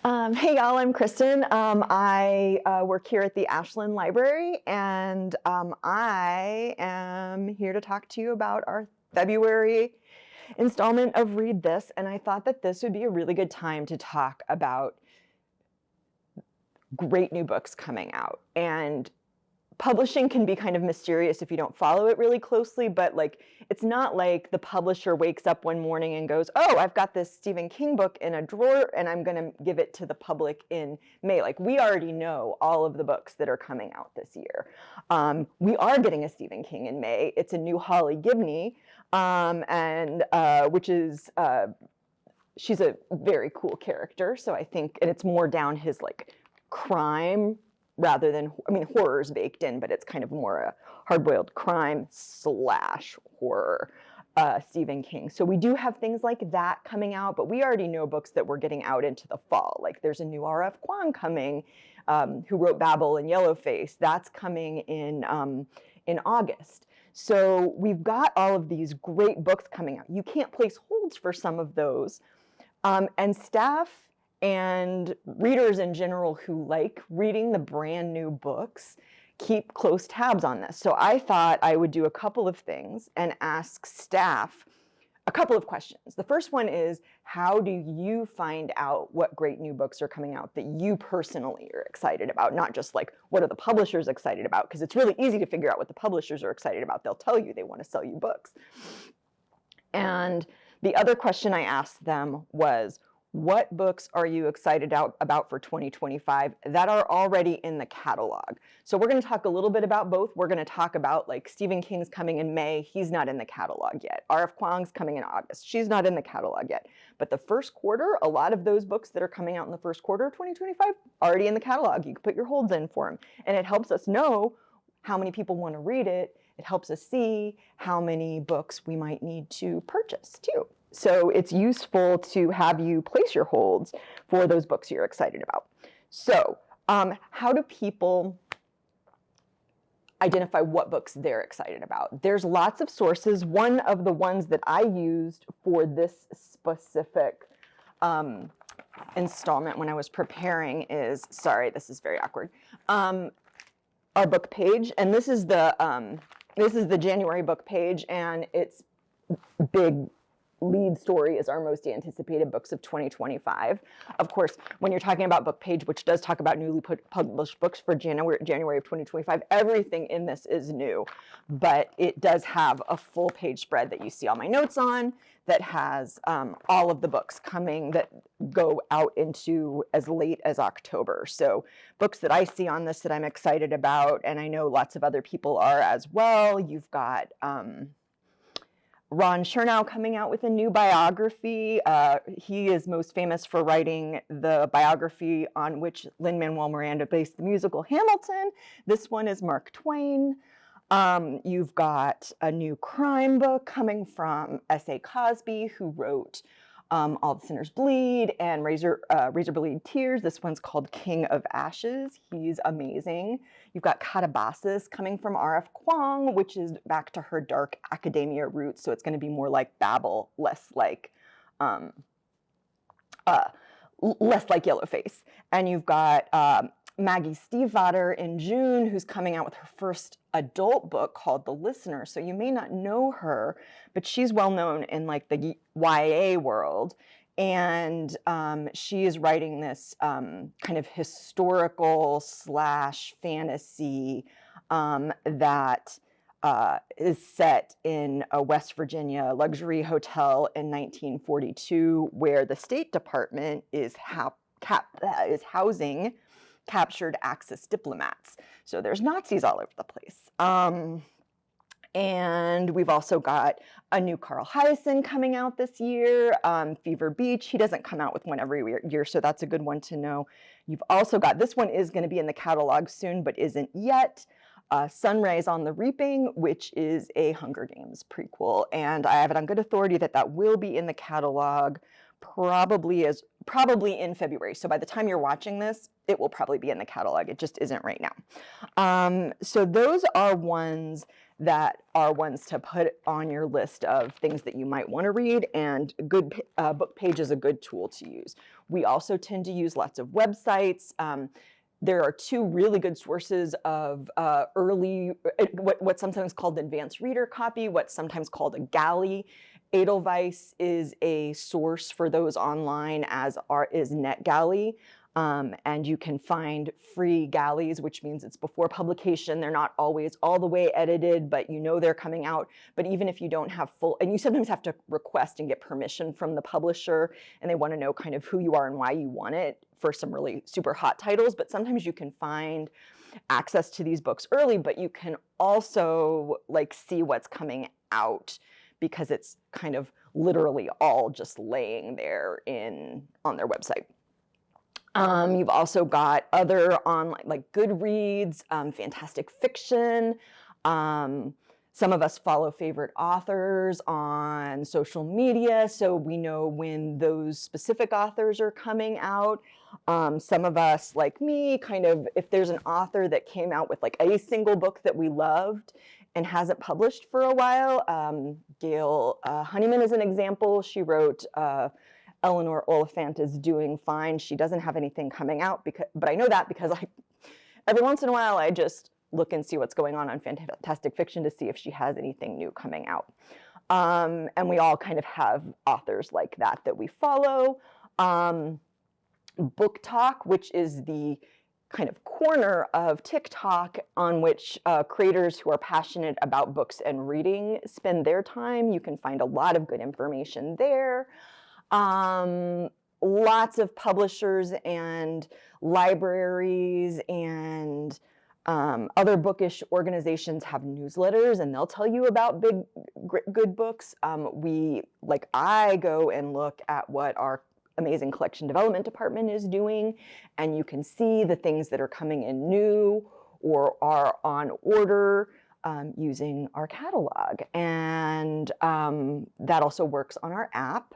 Hey y'all, I'm Kristen. I work here at the Ashland Library, and I am here to talk to you about our February installment of Read This, and I thought that this would be a really good time to talk about great new books coming out. And publishing can be kind of mysterious if you don't follow it really closely, but it's not like the publisher wakes up one morning and goes, oh, I've got this Stephen King book in a drawer and I'm going to give it to the public in May. Like, we already know all of the books that are coming out this year. We are getting a Stephen King in May. It's a new Holly Gibney, which is she's a very cool character. So I think, and it's more down his crime rather than, horror's baked in, but it's kind of more a hard-boiled crime / horror Stephen King. So we do have things like that coming out, but we already know books that we're getting out into the fall. Like, there's a new R.F. Kuang coming, who wrote Babel and Yellowface. That's coming in August. So we've got all of these great books coming out. You can't place holds for some of those. And staff and readers in general who like reading the brand new books keep close tabs on this. So I thought I would do a couple of things and ask staff a couple of questions. The first one is, how do you find out what great new books are coming out that you personally are excited about? Not just what are the publishers excited about? Because it's really easy to figure out what the publishers are excited about. They'll tell you they want to sell you books. And the other question I asked them was, what books are you excited about for 2025 that are already in the catalog? So we're going to talk a little bit about both. We're going to talk about Stephen King's coming in May. He's not in the catalog yet. R.F. Kuang's coming in August. She's not in the catalog yet. But the first quarter, a lot of those books that are coming out in the first quarter of 2025 already in the catalog. You can put your holds in for them. And it helps us know how many people want to read it. It helps us see how many books we might need to purchase too. So it's useful to have you place your holds for those books you're excited about. So how do people identify what books they're excited about? There's lots of sources. One of the ones that I used for this specific installment when I was preparing is, sorry, this is very awkward, our book page. And this is the January book page, and it's big lead story is our most anticipated books of 2025. Of course, when you're talking about book page, which does talk about newly published books for January of 2025, everything in this is new, but it does have a full page spread that you see all my notes on that has all of the books coming that go out into as late as October. So books that I see on this that I'm excited about, and I know lots of other people are as well. You've got Ron Chernow coming out with a new biography. He is most famous for writing the biography on which Lin-Manuel Miranda based the musical Hamilton. This one is Mark Twain. You've got a new crime book coming from S.A. Cosby, who wrote All the Sinners Bleed and Razor-Blade Tears. This one's called King of Ashes. He's amazing. You've got Catabasis coming from R.F. Kuang, which is back to her dark academia roots. So it's going to be more like Babel, less like Yellowface. And you've got Maggie Stiefvater in June, who's coming out with her first adult book called The Listener. So you may not know her, but she's well known in the YA world. And she is writing this kind of historical / fantasy that is set in a West Virginia luxury hotel in 1942, where the State Department is housing captured Axis diplomats. So there's Nazis all over the place. And we've also got a new Carl Hiaasen coming out this year, Fever Beach. He doesn't come out with one every year, so that's a good one to know. You've also got, this one is going to be in the catalog soon, but isn't yet, Sunrise on the Reaping, which is a Hunger Games prequel. And I have it on good authority that that will be in the catalog probably in February. So by the time you're watching this, it will probably be in the catalog. It just isn't right now. So those are ones to put on your list of things that you might want to read, and good book page is a good tool to use. We also tend to use lots of websites. There are two really good sources of early, what's sometimes called advanced reader copy, what's sometimes called a galley. Edelweiss is a source for those online, as is NetGalley. And you can find free galleys, which means it's before publication. They're not always all the way edited, but you know they're coming out. But even if you don't have full, and you sometimes have to request and get permission from the publisher, and they want to know kind of who you are and why you want it for some really super hot titles. But sometimes you can find access to these books early, but you can also like see what's coming out, because it's kind of literally all just laying there on their website. You've also got other online, like Goodreads, fantastic fiction. Some of us follow favorite authors on social media, so we know when those specific authors are coming out. Some of us, like me, kind of, if there's an author that came out with like a single book that we loved and hasn't published for a while, Gail Honeyman is an example. She wrote Eleanor Oliphant is Doing Fine. She doesn't have anything coming out, but I know that because every once in a while I just look and see what's going on Fantastic Fiction to see if she has anything new coming out. And we all kind of have authors like that we follow. Book Talk, which is the kind of corner of TikTok on which creators who are passionate about books and reading spend their time. You can find a lot of good information there. Lots of publishers and libraries and other bookish organizations have newsletters, and they'll tell you about good books. I go and look at what our amazing collection development department is doing, and you can see the things that are coming in new or are on order using our catalog. And that also works on our app.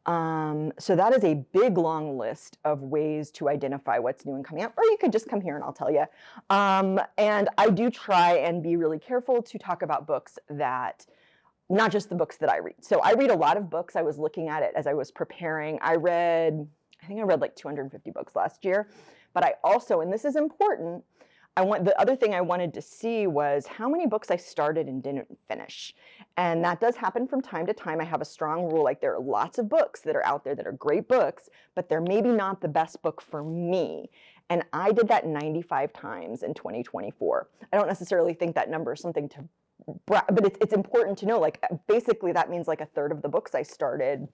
So that is a big, long list of ways to identify what's new and coming out, or you could just come here and I'll tell you. And I do try and be really careful to talk about books that, not just the books that I read. So I read a lot of books. I was looking at it as I was preparing. I think I read like 250 books last year, but I also, and this is important, the other thing I wanted to see was how many books I started and didn't finish. And that does happen from time to time. I have a strong rule, like there are lots of books that are out there that are great books, but they're maybe not the best book for me. And I did that 95 times in 2024. I don't necessarily think that number is something to, but it's important to know, like basically that means like a third of the books I started,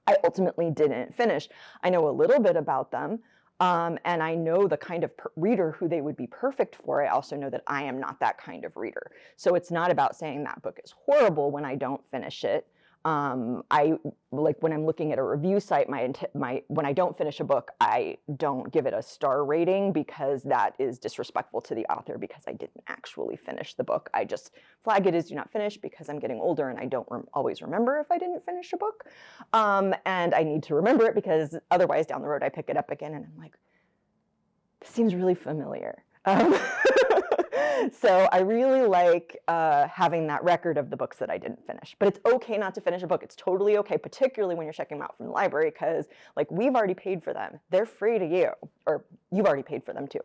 I ultimately didn't finish. I know a little bit about them. And I know the kind of reader who they would be perfect for. I also know that I am not that kind of reader. So it's not about saying that book is horrible when I don't finish it. I like when I'm looking at a review site, when I don't finish a book, I don't give it a star rating because that is disrespectful to the author because I didn't actually finish the book. I just flag it as do not finish because I'm getting older and I don't always remember if I didn't finish a book. And I need to remember it because otherwise down the road I pick it up again and I'm like, this seems really familiar. So I really like having that record of the books that I didn't finish. But it's okay not to finish a book. It's totally okay, particularly when you're checking them out from the library, because like we've already paid for them. They're free to you, or you've already paid for them too,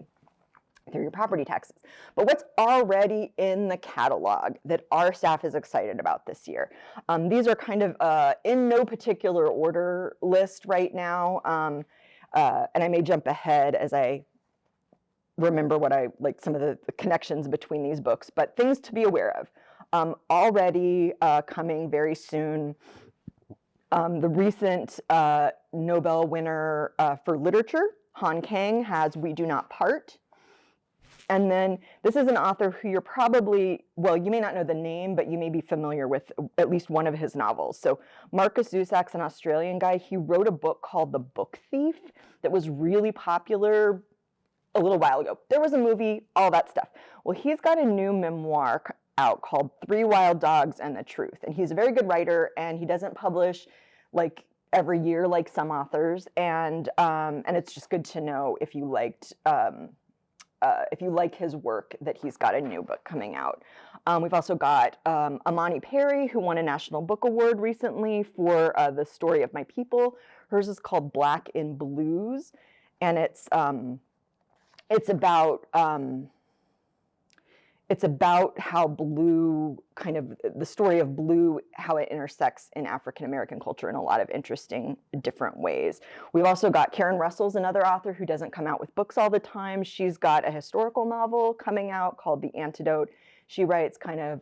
through your property taxes. But what's already in the catalog that our staff is excited about this year? These are kind of in no particular order list right now. And I may jump ahead as I remember what I like some of the connections between these books, but things to be aware of. Already coming very soon, the recent Nobel winner for literature, Han Kang, has We Do Not Part. And then this is an author who you're probably, well, you may not know the name, but you may be familiar with at least one of his novels. So Marcus Zusak's an Australian guy. He wrote a book called The Book Thief that was really popular a little while ago. There was a movie, all that stuff. Well, he's got a new memoir out called 3 Wild Dogs and the Truth. And he's a very good writer, and he doesn't publish like every year, like some authors, and it's just good to know if you like his work, that he's got a new book coming out. We've also got Amani Perry, who won a National Book Award recently for The Story of My People. Hers is called Black in Blues, and it's about how blue, kind of the story of blue, how it intersects in African American culture in a lot of interesting, different ways. We've also got Karen Russell's another author who doesn't come out with books all the time. She's got a historical novel coming out called The Antidote. She writes kind of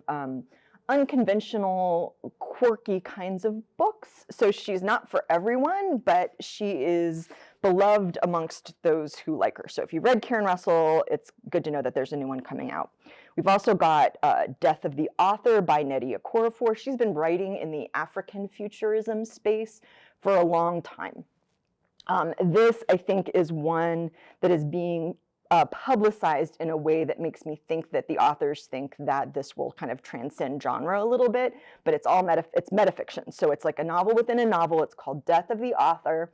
unconventional, quirky kinds of books. So she's not for everyone, but she is beloved amongst those who like her. So if you've read Karen Russell, it's good to know that there's a new one coming out. We've also got Death of the Author by Nnedi Okorafor. She's been writing in the African futurism space for a long time. This, I think, is one that is being publicized in a way that makes me think that the authors think that this will kind of transcend genre a little bit, but it's all it's metafiction. So it's like a novel within a novel. It's called Death of the Author.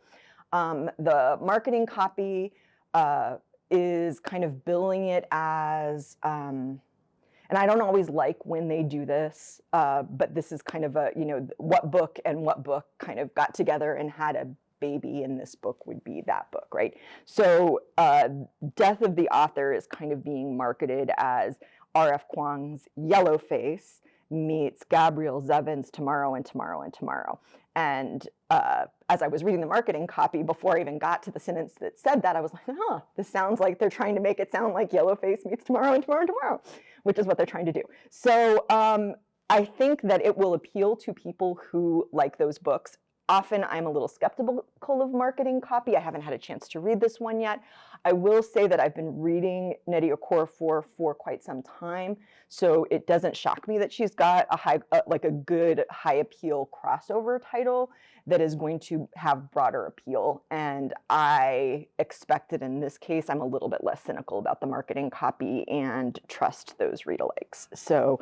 The marketing copy is kind of billing it as, and I don't always like when they do this, but this is kind of a, what book and what book kind of got together and had a baby, and this book would be that book, right? So Death of the Author is kind of being marketed as R.F. Kuang's Yellowface meets Gabrielle Zevin's Tomorrow and Tomorrow and Tomorrow. And as I was reading the marketing copy, before I even got to the sentence that said that, I was like, this sounds like they're trying to make it sound like Yellowface meets Tomorrow and Tomorrow and Tomorrow, which is what they're trying to do. So I think that it will appeal to people who like those books. Often I'm a little skeptical of marketing copy. I haven't had a chance to read this one yet. I will say that I've been reading Nnedi Okorafor for quite some time, so it doesn't shock me that she's got a good high appeal crossover title that is going to have broader appeal. And I expect that in this case, I'm a little bit less cynical about the marketing copy and trust those read-alikes. So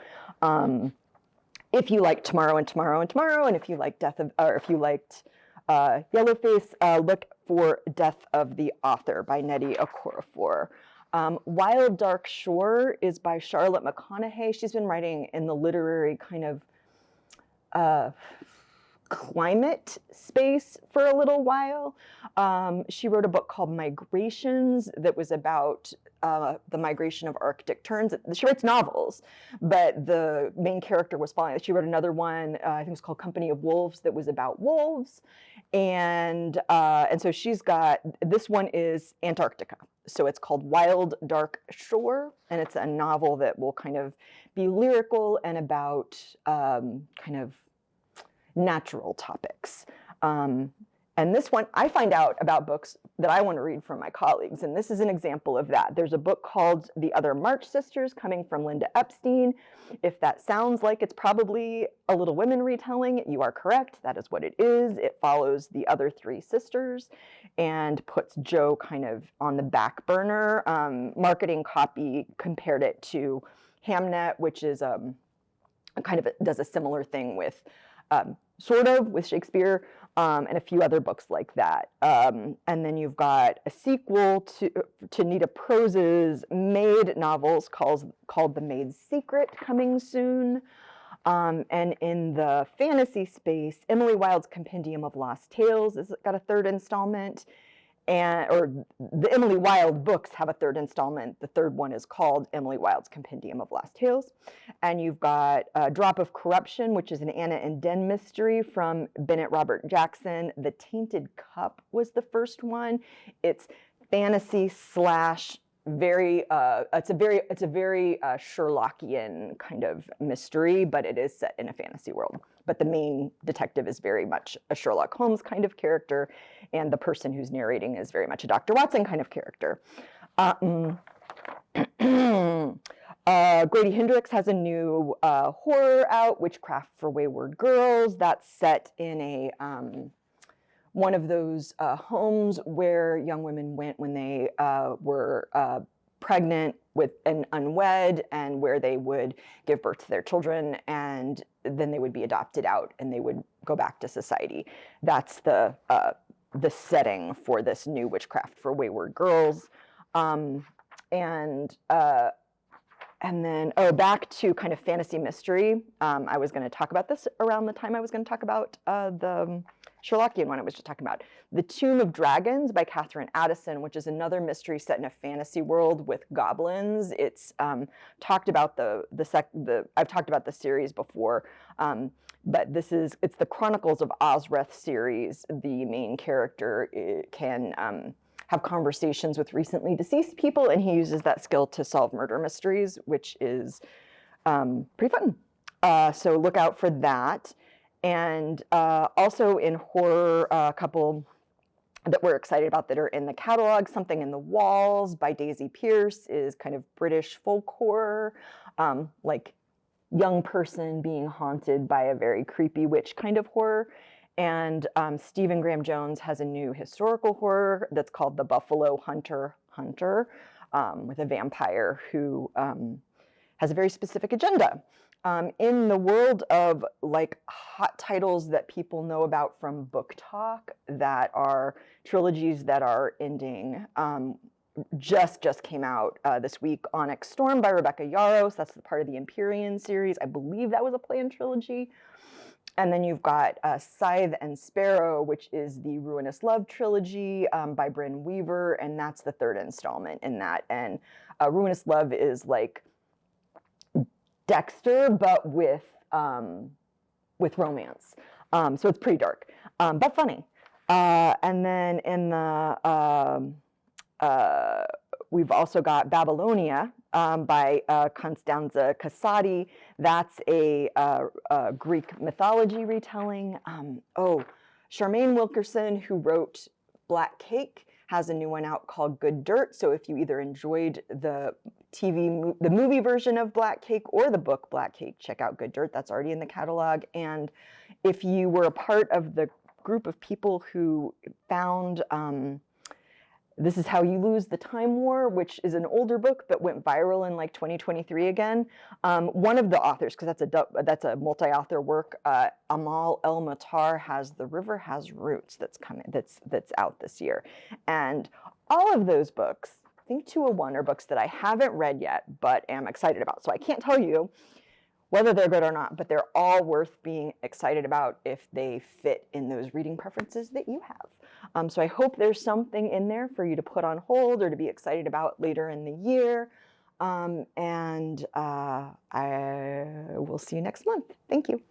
if you like Tomorrow and Tomorrow and Tomorrow, and if you like if you liked Yellowface, look for Death of the Author by Nnedi Okorafor. Wild Dark Shore is by Charlotte McConaughey. She's been writing in the literary kind of climate space for a little while. She wrote a book called Migrations that was about the migration of Arctic terns. She writes novels, but the main character was following. She wrote another one, I think it was called Company of Wolves, that was about wolves. And so she's got, this one is Antarctica. So it's called Wild Dark Shore, and it's a novel that will kind of be lyrical and about kind of natural topics. And this one, I find out about books that I want to read from my colleagues, and this is an example of that. There's a book called The Other March Sisters coming from Linda Epstein. If that sounds like it's probably a Little Women retelling, you are correct. That is what it is. It follows the other three sisters and puts Jo kind of on the back burner. Marketing copy compared it to Hamnet, which is kind of does a similar thing with sort of with Shakespeare, and a few other books like that. And then you've got a sequel to Nita Prose's Maid novels called The Maid's Secret coming soon. And in the fantasy space, Emily Wilde's Compendium of Lost Tales has got a third installment. Or the Emily Wilde books have a third installment. The third one is called Emily Wilde's Compendium of Lost Tales. And you've got Drop of Corruption, which is an Anna and Den mystery from Bennett Robert Jackson. The Tainted Cup was the first one. It's fantasy slash very, it's a very Sherlockian kind of mystery, but it is set in a fantasy world. But the main detective is very much a Sherlock Holmes kind of character, and the person who's narrating is very much a Dr. Watson kind of character. Grady Hendrix has a new horror out, Witchcraft for Wayward Girls. That's set in a one of those homes where young women went when they were pregnant with and unwed, and where they would give birth to their children, and then they would be adopted out, and they would go back to society. That's the setting for this new Witchcraft for Wayward Girls. And then, back to kind of fantasy mystery. I was going to talk about this around the time I was going to talk about the Sherlockian one I was just talking about. The Tomb of Dragons by Catherine Addison, which is another mystery set in a fantasy world with goblins. It's talked about I've talked about the series before, but it's the Chronicles of Ozreth series. The main character can have conversations with recently deceased people, and he uses that skill to solve murder mysteries, which is pretty fun. So look out for that. And also in horror, a couple that we're excited about that are in the catalog. Something in the Walls by Daisy Pierce is kind of British folk horror, like young person being haunted by a very creepy witch kind of horror. And Stephen Graham Jones has a new historical horror that's called The Buffalo Hunter, with a vampire who has a very specific agenda. In the world of like hot titles that people know about from book talk, that are trilogies that are ending, just came out this week. Onyx Storm by Rebecca Yarros. That's the part of the Empyrean series. I believe that was a planned trilogy. And then you've got Scythe and Sparrow, which is the Ruinous Love trilogy by Bryn Weaver, and that's the third installment in that. And Ruinous Love is like Dexter, but with romance. So it's pretty dark, but funny. And then in the we've also got Babylonia by Constanza Casati. That's a Greek mythology retelling. Charmaine Wilkerson, who wrote Black Cake, has a new one out called Good Dirt. So if you either enjoyed the movie version of Black Cake or the book Black Cake, check out Good Dirt. That's already in the catalog. And if you were a part of the group of people who found This Is How You Lose the Time War, which is an older book but went viral in like 2023 again. One of the authors, because that's a multi-author work, Amal El-Matar, has The River Has Roots that's out this year. And all of those books, I think 201, are books that I haven't read yet but am excited about. So I can't tell you whether they're good or not, but they're all worth being excited about if they fit in those reading preferences that you have. So I hope there's something in there for you to put on hold or to be excited about later in the year. I will see you next month. Thank you.